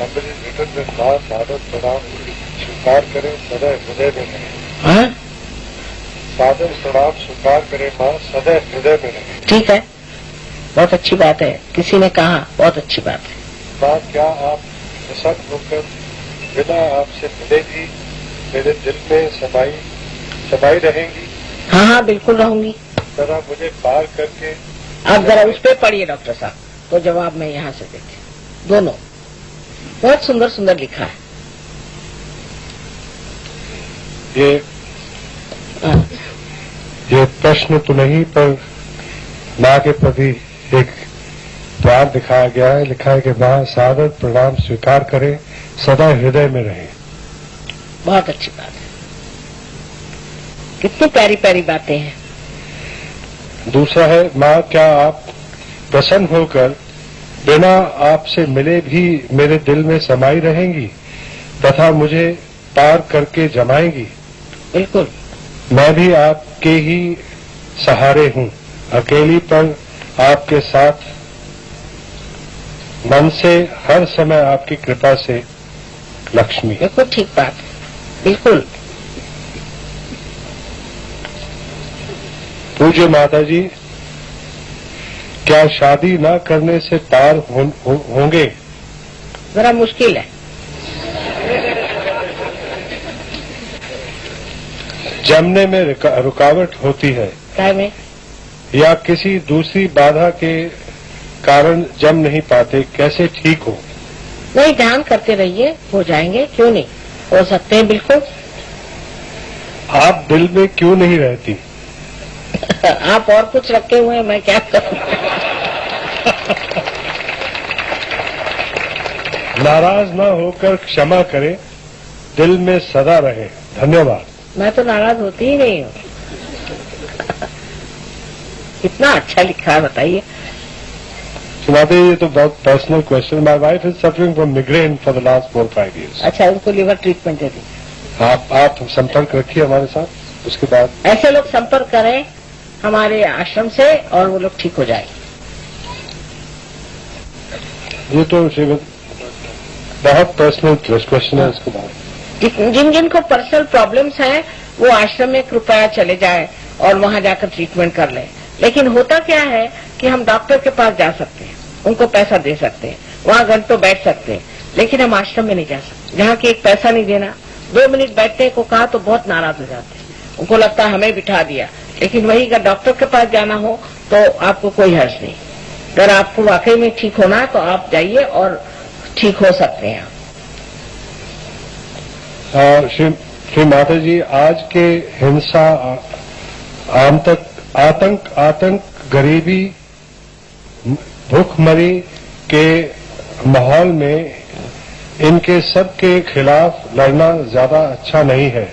Return में माँ सादत प्रणाम स्वीकार करें सदैव हृदय में रहे। सादर प्रणाम स्वीकार करें माँ सदैव हृदय में रहे। ठीक है, बहुत अच्छी बात है। किसी ने कहा बहुत अच्छी बात है। माँ क्या आप प्रसन्न होकर बिना आपसे मिले भी मेरे दिल में समाई रहेंगी? हाँ हाँ, बिल्कुल रहूंगी। जरा मुझे पार करके आप जरा उस पे पढ़िए डॉक्टर साहब, तो जवाब मैं यहाँ से देखे। दोनों बहुत सुंदर सुंदर लिखा है। ये प्रश्न तो नहीं, पर माँ के प्रति एक द्वार दिखाया गया है। लिखा है कि माँ सादर प्रणाम स्वीकार करें सदा हृदय में रहे। बहुत अच्छी बात है। कितनी प्यारी प्यारी बातें हैं। दूसरा है, माँ क्या आप प्रसन्न होकर बिना आपसे मिले भी मेरे दिल में समाई रहेंगी तथा मुझे पार करके जमाएंगी? बिल्कुल। मैं भी आपके ही सहारे हूँ, अकेली पर आपके साथ, मन से हर समय आपकी कृपा से लक्ष्मी। बिल्कुल ठीक बात है, बिल्कुल। पूज्य माता जी, क्या शादी न करने से पार होंगे? जरा मुश्किल है। जमने में रुकावट होती है क्या में? या किसी दूसरी बाधा के कारण जम नहीं पाते, कैसे ठीक हो? नहीं, ध्यान करते रहिए, हो जाएंगे। क्यों नहीं हो सकते हैं, बिल्कुल। आप दिल में क्यों नहीं रहती? आप और कुछ रखे हुए हैं, मैं क्या करूं? नाराज न होकर क्षमा करें, दिल में सदा रहे। धन्यवाद। मैं तो नाराज होती ही नहीं हूँ। कितना अच्छा लिखा है, बताइए। माता जी, ये तो बहुत personal question. My wife is suffering from migraine for the last 4-5 years। अच्छा, उनको लिवर ट्रीटमेंट दे दी। आप संपर्क रखिए हमारे साथ, उसके बाद ऐसे लोग संपर्क करें हमारे आश्रम से और वो लोग ठीक हो जाए। ये तो बहुत पर्सनल क्वेश्चन है। इसके बाद जिन जिन को पर्सनल प्रॉब्लम्स हैं वो आश्रम में कृपया चले जाए और वहां जाकर ट्रीटमेंट कर लें। लेकिन होता क्या है कि हम डॉक्टर के पास जा सकते हैं, उनको पैसा दे सकते हैं, वहां घंटों बैठ सकते हैं, लेकिन हम आश्रम में नहीं जा सकते, जहाँ की एक पैसा नहीं देना। 2 मिनट बैठने को कहा तो बहुत नाराज हो जाते हैं, उनको लगता है हमें बिठा दिया। लेकिन वही अगर डॉक्टर के पास जाना हो तो आपको कोई हर्ज नहीं। अगर आपको वाकई में ठीक होना है तो आप जाइए और ठीक हो सकते हैं। श्री माता जी, आज के हिंसा, आतंक, गरीबी, भूखमरी के माहौल में इनके सब के खिलाफ लड़ना ज्यादा अच्छा नहीं है,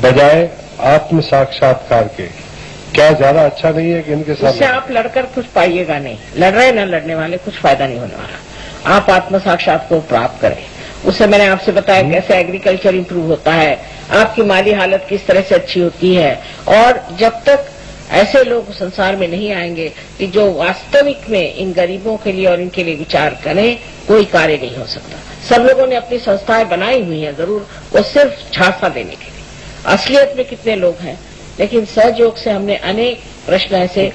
बजाय आत्म साक्षात्कार के। क्या ज्यादा अच्छा नहीं है कि इनके साथ? इससे आप लड़कर कुछ पाइएगा नहीं। लड़ रहे न लड़ने वाले, कुछ फायदा नहीं होने वाला। आप आत्म साक्षात को प्राप्त करें। उससे मैंने आपसे बताया कैसे एग्रीकल्चर इंप्रूव होता है, आपकी माली हालत किस तरह से अच्छी होती है। और जब तक ऐसे लोग संसार में नहीं आएंगे कि जो वास्तविक में इन गरीबों के लिए और इनके लिए विचार करें, कोई कार्य नहीं हो सकता। सब लोगों ने अपनी संस्थाएं बनाई हुई हैं जरूर, वो सिर्फ झांसा देने के लिए। असलियत में कितने लोग हैं, लेकिन सहयोग से हमने अनेक प्रश्न ऐसे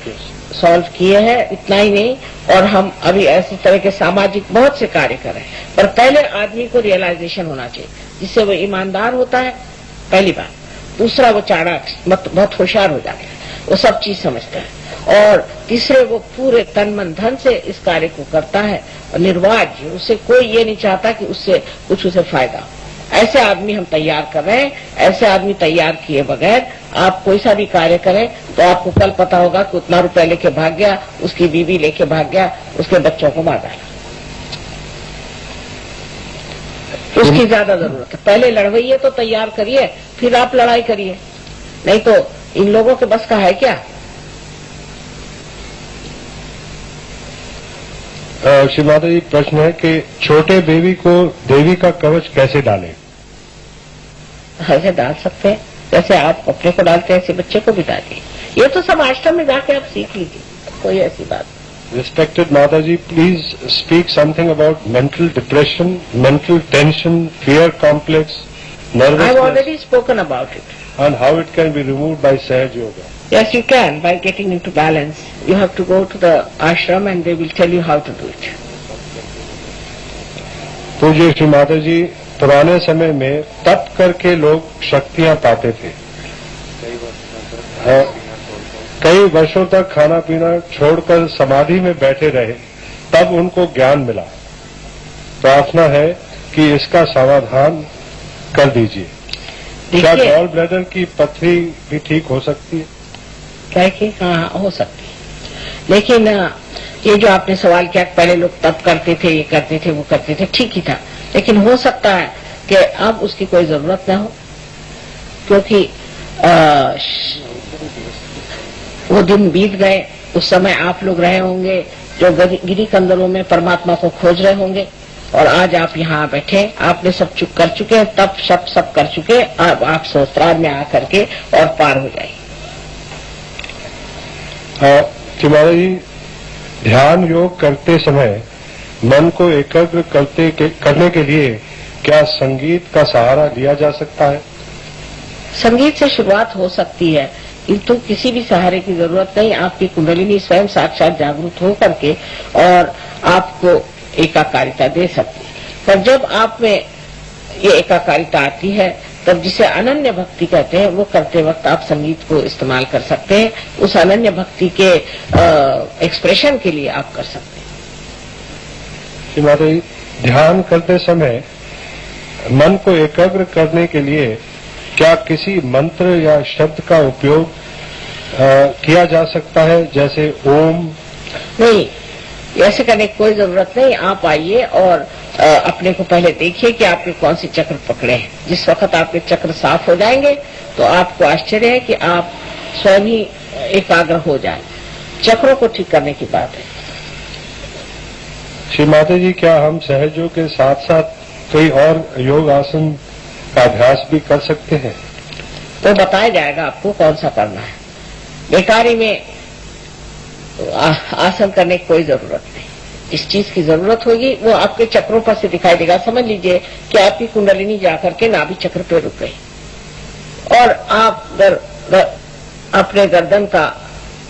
सॉल्व किए हैं। इतना ही नहीं, और हम अभी ऐसी तरह के सामाजिक बहुत से कार्य कर रहे हैं। पर पहले आदमी को रियलाइजेशन होना चाहिए, जिससे वो ईमानदार होता है, पहली बात। दूसरा, वो चाणाक बहुत होशियार हो जाता है, वो सब चीज समझता है। और तीसरे, वो पूरे तन मन धन से इस कार्य को करता है और निर्वाज, उससे कोई ये नहीं चाहता कि उससे कुछ उसे फायदा हो। ऐसे आदमी हम तैयार कर रहे हैं। ऐसे आदमी तैयार किए बगैर आप कोई सा भी कार्य करें तो आपको कल पता होगा कि उतना रुपया लेके भाग गया, उसकी बीवी लेके भाग गया, उसके बच्चों को मार डाला। उसकी ज्यादा जरूरत है। पहले लड़वैये तो तैयार करिए, फिर आप लड़ाई करिए। नहीं तो इन लोगों के बस का है क्या? श्री माता जी, प्रश्न है कि छोटे बेबी को देवी का कवच कैसे डालें? ऐसे डाल सकते हैं जैसे आप अपने को डालते हैं, ऐसे बच्चे को भी डालिए। ये तो सब आश्रम में जाके आप सीख लीजिए, कोई ऐसी बात। Respected Mataji, please speak something about mental depression, mental tension, fear complex, nervousness. I've already spoken about it. And how it can be removed by Sahaj Yoga. Yes, you can, by getting into balance. You have to go to the ashram and they will tell you how to do it. पूज्य श्री माता जी, पुराने समय में तप करके लोग शक्तियां पाते थे। कई वर्षों तक खाना पीना छोड़कर समाधि में बैठे रहे, तब उनको ज्ञान मिला। प्रार्थना है कि इसका समाधान कर दीजिए। क्या गॉल ब्लैडर की पथरी भी ठीक हो सकती है? क्या कि हाँ, हो सकती है। लेकिन ये जो आपने सवाल किया, पहले लोग तप करते थे, ये करते थे, वो करते थे, ठीक ही था। लेकिन हो सकता है कि अब उसकी कोई जरूरत न हो, क्योंकि वो दिन बीत गए। उस समय आप लोग रहे होंगे जो गिरी कंदरों में परमात्मा को खोज रहे होंगे, और आज आप यहाँ बैठे, आपने सब चुप कर चुके, तब सब कर चुके। अब आप सहस्त्रार में आकर के और पार हो जाए। महाराज जी, ध्यान योग करते समय मन को एकाग्र करने के लिए क्या संगीत का सहारा लिया जा सकता है? संगीत से शुरुआत हो सकती है, किंतु किसी भी सहारे की जरूरत नहीं। आपकी कुंडलिनी स्वयं साक्षात जागरूक हो करके और आपको एकाकारिता दे सकती है। पर जब आप में ये एकाकारिता आती है, तब जिसे अनन्य भक्ति कहते हैं, वो करते वक्त आप संगीत को इस्तेमाल कर सकते हैं। उस अनन्य भक्ति के एक्सप्रेशन के लिए आप कर सकते हैं। श्री माता जी, ध्यान करते समय मन को एकाग्र करने के लिए क्या किसी मंत्र या शब्द का उपयोग किया जा सकता है, जैसे ओम? नहीं, ऐसे करने की कोई जरूरत नहीं। आप आइए और अपने को पहले देखिए कि आपने कौन सी चक्र पकड़े हैं। जिस वक्त आपके चक्र साफ हो जाएंगे तो आपको आश्चर्य है कि आप स्वयं ही एकाग्र हो जाए। चक्रों को ठीक करने की बात है। श्री माता जी, क्या हम सहज योग के साथ साथ कोई और योग आसन का अभ्यास भी कर सकते हैं? तो बताया जाएगा आपको कौन सा करना है। बेकारी में आसन करने की कोई जरूरत नहीं। इस चीज की जरूरत होगी वो आपके चक्रों पर से दिखाई देगा। समझ लीजिए कि आपकी कुंडलिनी जाकर के नाभि चक्र पे रुक गई और आप अपने गर्दन का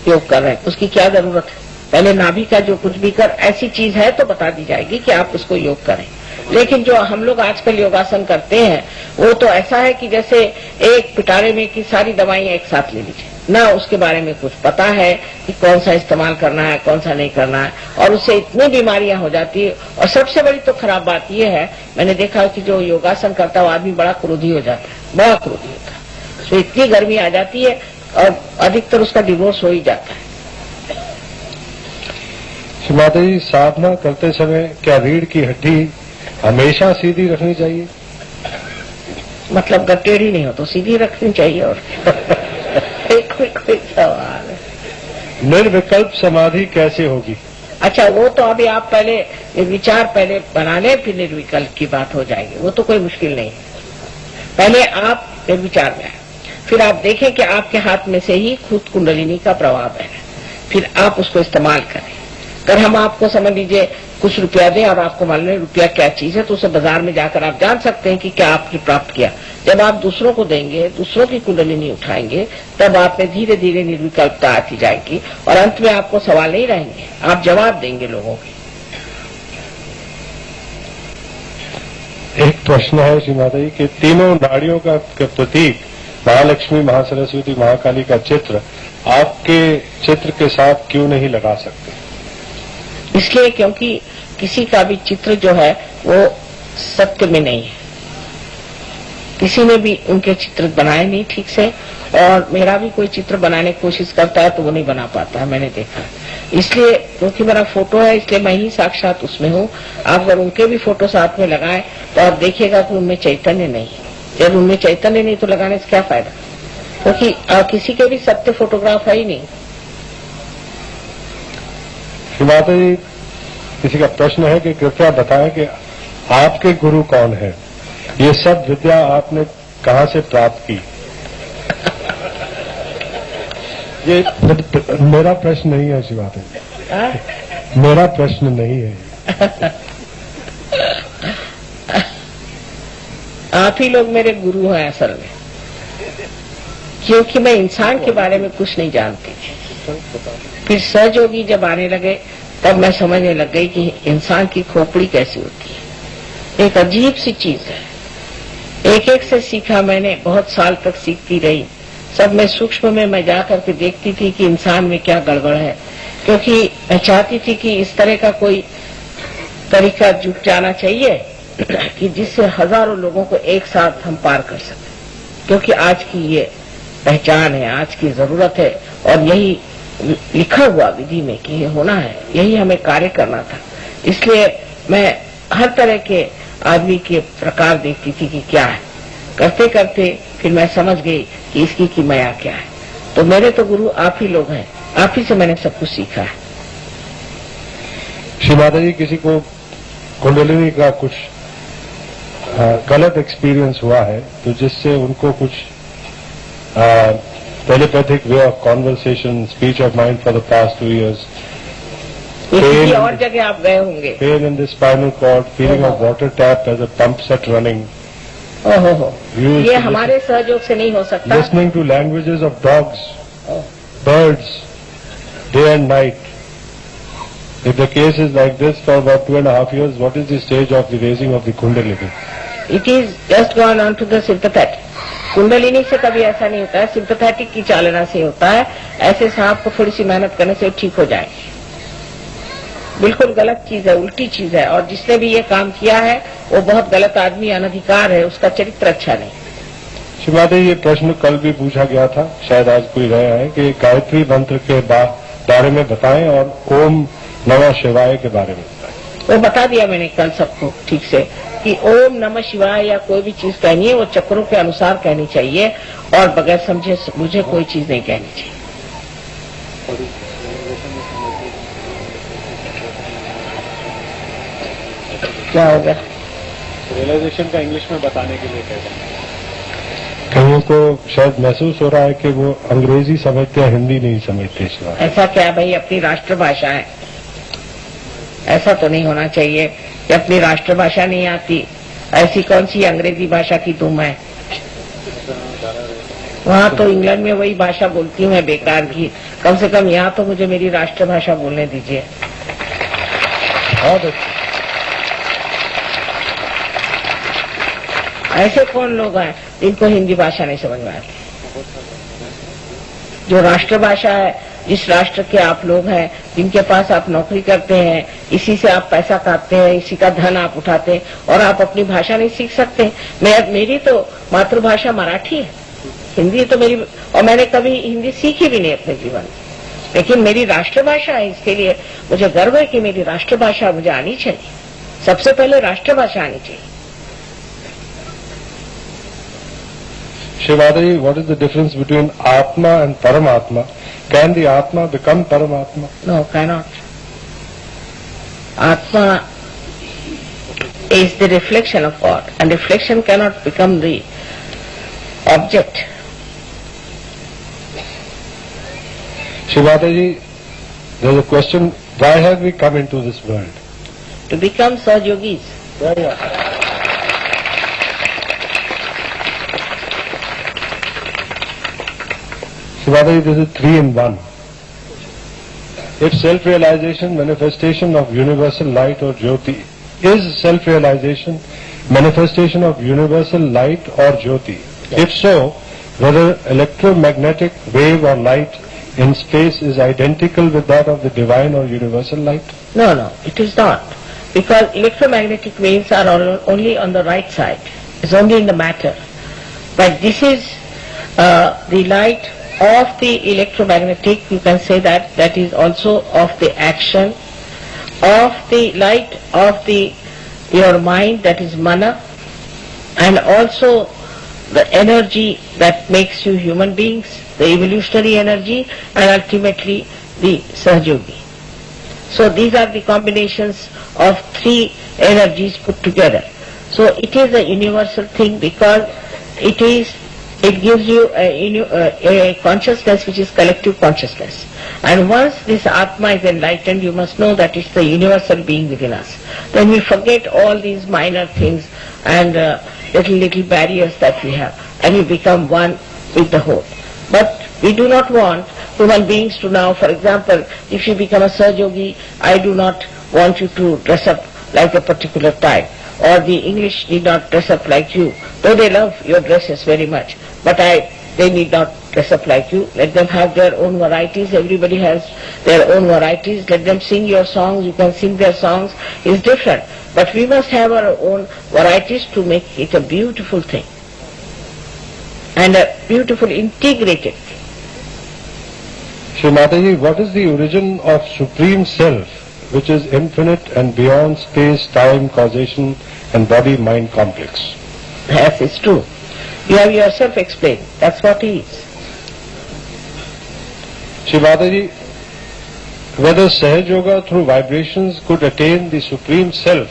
योग कर रहे हैं। उसकी क्या जरूरत है? पहले नाभि का जो कुछ भी कर, ऐसी चीज है तो बता दी जाएगी कि आप उसको योग करें। लेकिन जो हम लोग आजकल योगासन करते हैं वो तो ऐसा है कि जैसे एक पिटारे में की सारी दवाइयां एक साथ ले लीजिए, ना उसके बारे में कुछ पता है कि कौन सा इस्तेमाल करना है, कौन सा नहीं करना है, और उससे इतनी बीमारियां हो जाती है। और सबसे बड़ी तो खराब बात यह है, मैंने देखा कि जो योगासन करता है वो आदमी बड़ा क्रोधी हो जाता है, बड़ा क्रोधी होता है। तो इतनी गर्मी आ जाती है और अधिकतर उसका डिवोर्स हो ही जाता है। माता जी, साधना करते समय क्या रीढ़ की हड्डी हमेशा सीधी रखनी चाहिए? मतलब टेढ़ी नहीं हो तो सीधी रखनी चाहिए। और कोई सवाल है। निर्विकल्प समाधि कैसे होगी? अच्छा, वो तो अभी आप पहले विचार पहले बना लें, फिर निर्विकल्प की बात हो जाएगी। वो तो कोई मुश्किल नहीं है। पहले आप निर्विचार में आए, फिर आप देखें कि आपके हाथ में से ही खुद कुंडलिनी का प्रभाव है, फिर आप उसको इस्तेमाल करें। अगर हम आपको समझ लीजिए कुछ रुपया दें और आपको मालूम है रुपया क्या चीज है, तो उसे बाजार में जाकर आप जान सकते हैं कि क्या आपने प्राप्त किया। जब आप दूसरों को देंगे, दूसरों की कुंडलिनी उठाएंगे, तब आप में धीरे धीरे निर्विकल्पता आती जाएगी और अंत में आपको सवाल नहीं रहेंगे, आप जवाब देंगे लोगों के। एक प्रश्न है श्री माता जी कि तीनों नाड़ियों का प्रतीक महालक्ष्मी, महासरस्वती, महाकाली का चित्र आपके चित्र के साथ क्यों नहीं लगा सकते? इसलिए क्योंकि किसी का भी चित्र जो है वो सत्य में नहीं है। किसी ने भी उनके चित्र बनाए नहीं ठीक से, और मेरा भी कोई चित्र बनाने की कोशिश करता है तो वो नहीं बना पाता है, मैंने देखा। इसलिए क्योंकि मेरा फोटो है, इसलिए मैं ही साक्षात उसमें हूँ। आप अगर उनके भी फोटो साथ में लगाएं तो आप देखिएगा कि उनमें चैतन्य नहीं है। जब उनमें चैतन्य नहीं तो लगाने से क्या फायदा, क्योंकि किसी के भी सत्य फोटोग्राफ है ही नहीं। माता जी, किसी का प्रश्न है कि कृपया बताएं कि आपके गुरु कौन है? ये सब विद्या आपने कहाँ से प्राप्त की? ये मेरा प्रश्न नहीं है श्री माता जी। मेरा प्रश्न नहीं है। आप ही लोग मेरे गुरु हैं असल में, क्योंकि मैं इंसान के बारे में कुछ नहीं जानती थी। फिर सहयोगी जब आने लगे तब मैं समझने लग गई कि इंसान की खोपड़ी कैसी होती है। एक अजीब सी चीज है। एक एक से सीखा मैंने, बहुत साल तक सीखती रही। सब में सूक्ष्म में मैं जा करके देखती थी कि इंसान में क्या गड़बड़ है, क्योंकि मैं चाहती थी कि इस तरह का कोई तरीका जुट जाना चाहिए कि जिससे हजारों लोगों को एक साथ हम पार कर सकें। क्योंकि आज की ये पहचान है, आज की जरूरत है, और यही लिखा हुआ विधि में कि ये होना है, यही हमें कार्य करना था। इसलिए मैं हर तरह के आदमी के प्रकार देखती थी कि क्या है। करते करते फिर मैं समझ गई कि इसकी कीमया क्या है। तो मेरे तो गुरु आप ही लोग हैं, आप ही से मैंने सब कुछ सीखा है। श्री माता जी, किसी को कुंडलिनी का कुछ गलत एक्सपीरियंस हुआ है, तो जिससे उनको कुछ telepathic way of conversation, speech of mind for the past 2 years. किसी और जगह आप गए होंगे। Pain in the spinal cord, feeling of water tap as a pump set running. ओहो, ये हमारे सहयोग से नहीं हो सकता। Listening to languages of dogs, birds, day and night. If the case is like this for about 2.5 years, what is the stage of the raising of the Kundalini? It is just gone on to the sympathetic. Kundalini से कभी ऐसा नहीं होता है, sympathetic की चालना से होता है। ऐसे सांप को थोड़ी सी मेहनत करने से ठीक हो जाए। बिल्कुल गलत चीज है, उल्टी चीज है, और जिसने भी ये काम किया है वो बहुत गलत आदमी, अनधिकार है, उसका चरित्र अच्छा नहीं। श्री माता, ये प्रश्न कल भी पूछा गया था, शायद आज कोई गया है, कि गायत्री मंत्र के बारे में बताएं और ओम नमः शिवाय के बारे में बताएं। वो बता दिया मैंने कल सबको ठीक से कि ओम नमः शिवाय या कोई भी चीज कहनी है वो चक्रों के अनुसार कहनी चाहिए, और बगैर समझे मुझे कोई चीज नहीं कहनी चाहिए। क्या हो गया? रियलाइजेशन का इंग्लिश में बताने के लिए कहते हैं। कहीं को शायद महसूस हो रहा है कि वो अंग्रेजी समझते हैं, हिंदी नहीं समझते। ऐसा क्या भाई, अपनी राष्ट्रभाषा है, ऐसा तो नहीं होना चाहिए कि अपनी राष्ट्रभाषा नहीं आती। ऐसी कौन सी अंग्रेजी भाषा की तुम है? वहाँ तो इंग्लैंड में वही भाषा बोलती हूँ मैं बेकार की, कम से कम यहाँ तो मुझे मेरी राष्ट्रभाषा बोलने दीजिए। ऐसे कौन लोग हैं जिनको हिंदी भाषा नहीं समझ में आती? जो राष्ट्रभाषा है, जिस राष्ट्र के आप लोग हैं, जिनके पास आप नौकरी करते हैं, इसी से आप पैसा खाते हैं, इसी का धन आप उठाते हैं, और आप अपनी भाषा नहीं सीख सकते। मेरी तो मातृभाषा मराठी है, हिंदी तो मेरी, और मैंने कभी हिंदी सीखी भी नहीं अपने जीवन में, लेकिन मेरी राष्ट्रभाषा है। इसके लिए मुझे गर्व है कि मेरी राष्ट्रभाषा मुझे आनी चाहिए। सबसे पहले राष्ट्रभाषा आनी चाहिए। Shri Mataji, what is the difference between Atma and Paramatma? Can the Atma become Paramatma? No, cannot. Atma is the reflection of God, and reflection cannot become the object. Shri Mataji, there is a question, why have we come into this world? To become Sahayogis. Shri Mataji, this is 3 in 1. If self-realization, manifestation of universal light or Jyoti, is self-realization, manifestation of universal light or Jyoti? If so, whether electromagnetic wave or light in space is identical with that of the divine or universal light? No, it is not. Because electromagnetic waves are only on the right side. It's only in the matter. But this is the light of the electromagnetic, you can say that is also of the action, of the light of your mind, that is mana, and also the energy that makes you human beings, the evolutionary energy, and ultimately the Sahayogi. So these are the combinations of 3 energies put together. So it is a universal thing because it gives you a consciousness which is collective consciousness. And once this Atma is enlightened, you must know that it's the universal being within us. Then we forget all these minor things and little barriers that we have, and we become one with the whole. But we do not want human beings to now, for example, if you become a Sahaja Yogi, I do not want you to dress up like a particular type, or the English need not dress up like you, though they love your dresses very much, but they need not dress up like you. Let them have their own varieties. Everybody has their own varieties. Let them sing your songs. You can sing their songs. It's different. But we must have our own varieties to make it a beautiful thing. And a beautiful integrated thing. Shri Mataji, what is the origin of Supreme Self, which is infinite and beyond space, time, causation and body-mind complex? Yes, it's true. You have yourself explained. That's what he is. Shri Mataji, whether Sahaja Yoga through vibrations could attain the Supreme Self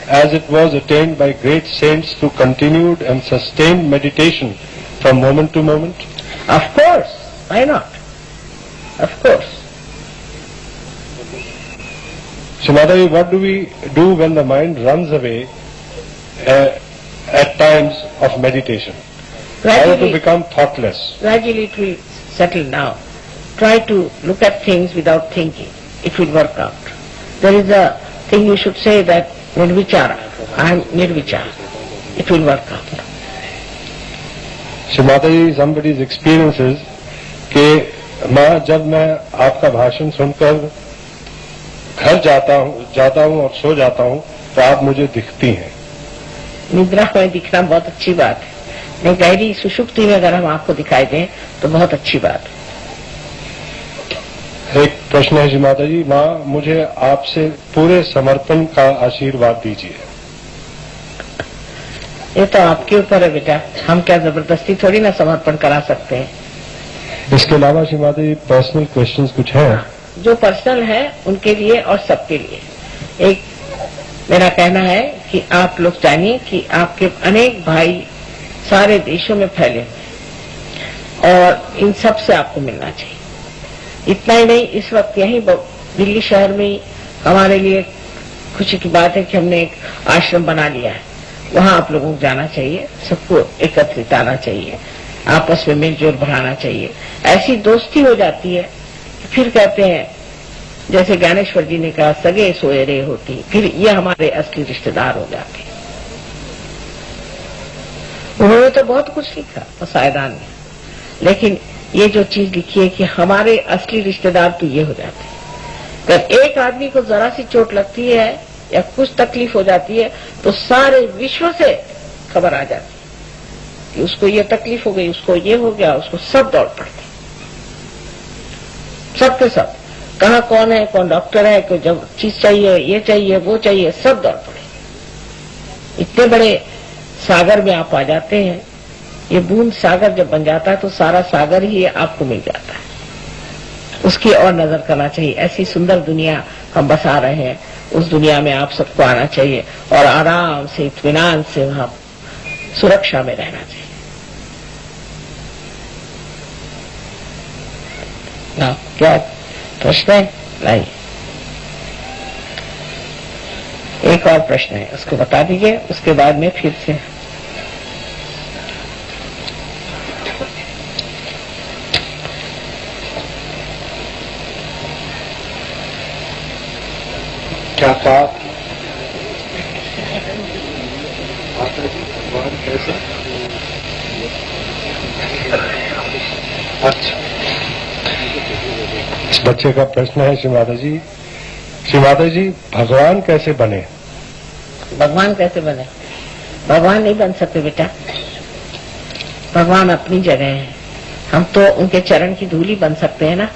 as it was attained by great saints through continued and sustained meditation from moment to moment? Of course. Why not? Of course. Shri Mataji, what do we do when the mind runs away at times of meditation? How to become thoughtless? Gradually it will settle down. Try to look at things without thinking. It will work out. There is a thing you should say that Nirvichara. I am Nirvichara. It will work out. Shri Mataji, somebody's experience is कि माँ जब मैं आपका भाषण सुनकर घर जाता हूँ और सो जाता हूँ तो आप मुझे दिखती हैं. निद्रा में दिखना बहुत अच्छी बात है. नहीं, गहरी सुषुप्ति में अगर हम आपको दिखाई दें तो बहुत अच्छी बात है. एक प्रश्न है श्री माता जी, माँ मुझे आपसे पूरे समर्पण का आशीर्वाद दीजिए. ये तो आपके ऊपर है बेटा, हम क्या जबरदस्ती थोड़ी ना समर्पण करा सकते हैं. इसके अलावा श्री माता जी पर्सनल क्वेश्चंस कुछ हैं? जो पर्सनल है उनके लिए और सबके लिए. एक मेरा कहना है कि आप लोग जानिए कि आपके अनेक भाई सारे देशों में फैले हुए और इन सब से आपको मिलना चाहिए. इतना ही नहीं, इस वक्त यहीं दिल्ली शहर में ही हमारे लिए खुशी की बात है कि हमने एक आश्रम बना लिया है. वहां आप लोगों को जाना चाहिए, सबको एकत्रित आना चाहिए, आपस में मिलजुल बढ़ाना चाहिए. ऐसी दोस्ती हो जाती है कि फिर कहते हैं जैसे ज्ञानेश्वर जी ने कहा, सगे सोए रे होती, फिर ये हमारे असली रिश्तेदार हो जाते हैं. उन्होंने तो बहुत कुछ लिखा पसायदान में, लेकिन ये जो चीज लिखी है कि हमारे असली रिश्तेदार तो ये हो जाते हैं. जब एक आदमी को जरा सी चोट लगती है या कुछ तकलीफ हो जाती है तो सारे विश्व से खबर आ जाती है कि उसको ये तकलीफ हो गई, उसको ये हो गया, उसको सब दौड़ पड़ते, सब के सब. कहाँ कौन है, कौन डॉक्टर है, कोई जब चीज चाहिए, ये चाहिए, वो चाहिए, सब दौड़ पड़े. इतने बड़े सागर में आप आ जाते हैं. ये बूंद सागर जब बन जाता है तो सारा सागर ही आपको मिल जाता है. उसकी और नजर करना चाहिए. ऐसी सुंदर दुनिया हम बसा रहे हैं, उस दुनिया में आप सबको आना चाहिए और आराम से इत्मीनान से वहां सुरक्षा में रहना चाहिए. ना क्या प्रश्न है? लाइए, एक और प्रश्न है, उसको बता दीजिए, उसके बाद में फिर से. क्या बात कैसे? अच्छा, इस बच्चे का प्रश्न है श्री माता जी. श्री माता जी, भगवान कैसे बने? भगवान कैसे बने? भगवान नहीं बन सकते बेटा. भगवान अपनी जगह है. हम तो उनके चरण की धूली बन सकते हैं ना.